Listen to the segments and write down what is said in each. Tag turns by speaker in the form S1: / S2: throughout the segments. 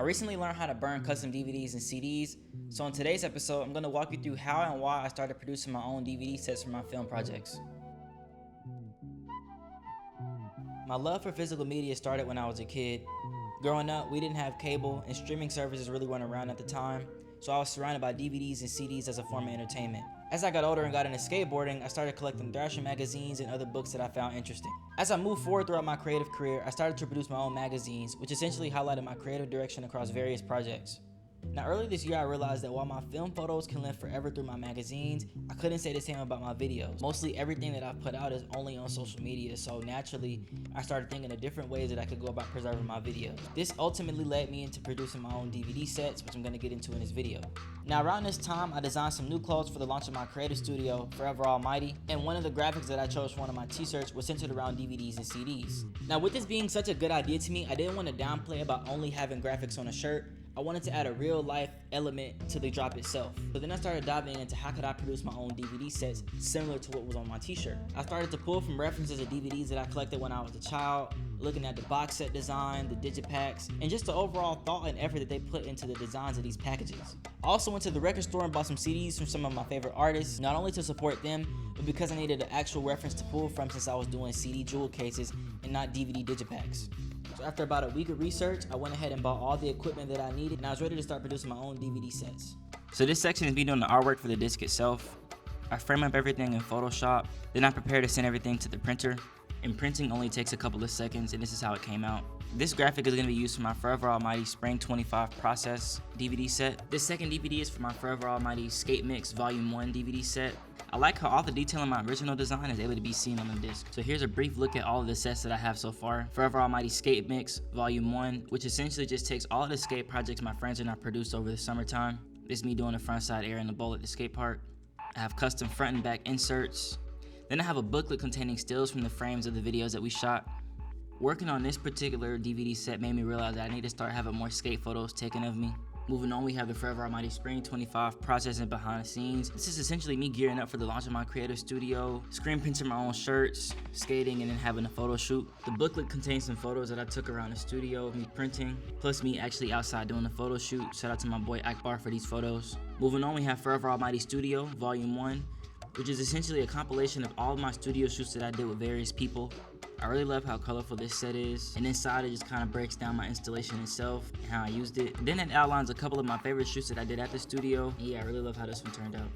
S1: I recently learned how to burn custom DVDs and CDs, so in today's episode, I'm going to walk you through how and why I started producing my own DVD sets for my film projects. My love for physical media started when I was a kid. Growing up, we didn't have cable and streaming services really weren't around at the time, so I was surrounded by DVDs and CDs as a form of entertainment. As I got older and got into skateboarding, I started collecting Thrasher magazines and other books that I found interesting. As I moved forward throughout my creative career, I started to produce my own magazines, which essentially highlighted my creative direction across various projects. Now, earlier this year, I realized that while my film photos can live forever through my magazines, I couldn't say the same about my videos. Mostly everything that I've put out is only on social media, so naturally, I started thinking of different ways that I could go about preserving my videos. This ultimately led me into producing my own DVD sets, which I'm going to get into in this video. Now, around this time, I designed some new clothes for the launch of my creative studio, Forever Almighty, and one of the graphics that I chose for one of my t-shirts was centered around DVDs and CDs. Now, with this being such a good idea to me, I didn't want to downplay about only having graphics on a shirt. I wanted to add a real life element to the drop itself. So then I started diving into how could I produce my own DVD sets similar to what was on my t-shirt. I started to pull from references of DVDs that I collected when I was a child, looking at the box set design, the digipacks, and just the overall thought and effort that they put into the designs of these packages. I also went to the record store and bought some CDs from some of my favorite artists, not only to support them, but because I needed an actual reference to pull from since I was doing CD jewel cases and not DVD digipacks. So after about a week of research, I went ahead and bought all the equipment that I needed, and I was ready to start producing my own DVD sets. So this section is me doing the artwork for the disc itself. I frame up everything in Photoshop, then I prepare to send everything to the printer. And printing only takes a couple of seconds, and this is how it came out. This graphic is going to be used for my Forever Almighty Spring 25 Process DVD set. This second DVD is for my Forever Almighty Skate Mix Volume 1 DVD set. I like how all the detail in my original design is able to be seen on the disc. So here's a brief look at all of the sets that I have so far. Forever Almighty Skate Mix Volume 1, which essentially just takes all of the skate projects my friends and I produced over the summertime. This is me doing a frontside air in the bowl at the skate park. I have custom front and back inserts. Then I have a booklet containing stills from the frames of the videos that we shot. Working on this particular DVD set made me realize that I need to start having more skate photos taken of me. Moving on, we have the Forever Almighty Spring 25 Process and behind the scenes. This is essentially me gearing up for the launch of my creative studio, screen printing my own shirts, skating, and then having a photo shoot. The booklet contains some photos that I took around the studio of me printing, plus me actually outside doing the photo shoot. Shout out to my boy Akbar for these photos. Moving on, we have Forever Almighty Studio Volume 1, which is essentially a compilation of all of my studio shoots that I did with various people. I really love how colorful this set is, and inside it just kind of breaks down my installation itself and how I used it. Then it outlines a couple of my favorite shoots that I did at the studio, and yeah, I really love how this one turned out.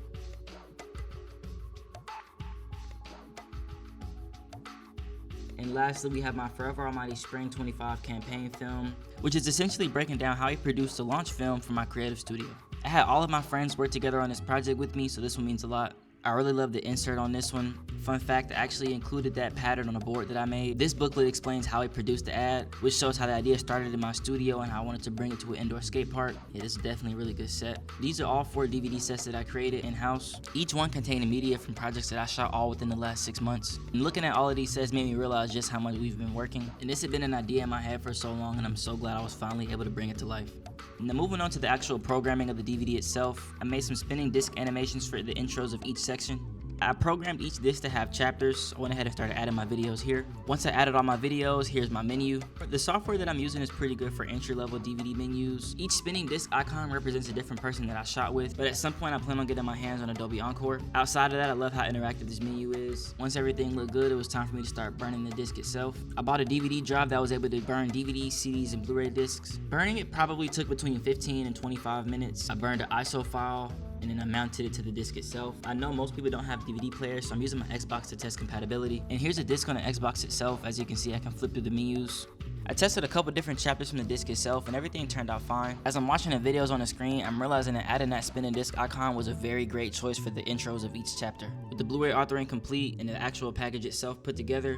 S1: And lastly, we have my Forever Almighty Spring 25 campaign film, which is essentially breaking down how I produced the launch film for my creative studio. I had all of my friends work together on this project with me, so this one means a lot. I really love the insert on this one. Fun fact, I actually included that pattern on a board that I made. This booklet explains how I produced the ad, which shows how the idea started in my studio and how I wanted to bring it to an indoor skate park. Yeah, this is definitely a really good set. These are all 4 DVD sets that I created in-house, each one containing media from projects that I shot all within the last 6 months. And looking at all of these sets made me realize just how much we've been working. And this had been an idea in my head for so long, and I'm so glad I was finally able to bring it to life. Now moving on to the actual programming of the DVD itself, I made some spinning disc animations for the intros of each section. I programmed each disc to have chapters. I went ahead and started adding my videos here. Once I added all my videos, here's my menu. The software that I'm using is pretty good for entry-level DVD menus. Each spinning disc icon represents a different person that I shot with, but at some point I plan on getting my hands on Adobe Encore. Outside of that, I love how interactive this menu is. Once everything looked good, it was time for me to start burning the disc itself. I bought a DVD drive that was able to burn DVDs, CDs, and Blu-ray discs. Burning it probably took between 15 and 25 minutes. I burned an ISO file, and then I mounted it to the disc itself. I know most people don't have DVD players, so I'm using my Xbox to test compatibility. And here's a disc on the Xbox itself. As you can see, I can flip through the menus. I tested a couple different chapters from the disc itself, and everything turned out fine. As I'm watching the videos on the screen, I'm realizing that adding that spinning disc icon was a very great choice for the intros of each chapter. With the Blu-ray authoring complete and the actual package itself put together,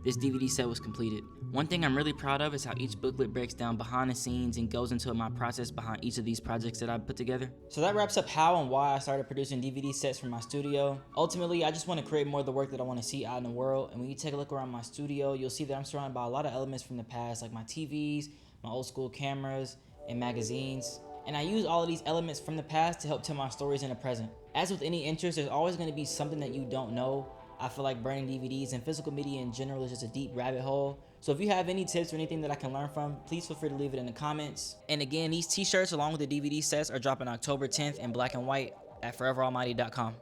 S1: this DVD set was completed. One thing I'm really proud of is how each booklet breaks down behind the scenes and goes into my process behind each of these projects that I put together. So that wraps up how and why I started producing DVD sets for my studio. Ultimately, I just want to create more of the work that I want to see out in the world, and when you take a look around my studio, you'll see that I'm surrounded by a lot of elements from the past, like my TVs, my old school cameras, and magazines. And I use all of these elements from the past to help tell my stories in the present. As with any interest, there's always going to be something that you don't know. I feel like burning DVDs and physical media in general is just a deep rabbit hole. So if you have any tips or anything that I can learn from, please feel free to leave it in the comments. And again, these t-shirts along with the DVD sets are dropping October 10th in black and white at foreveralmighty.com.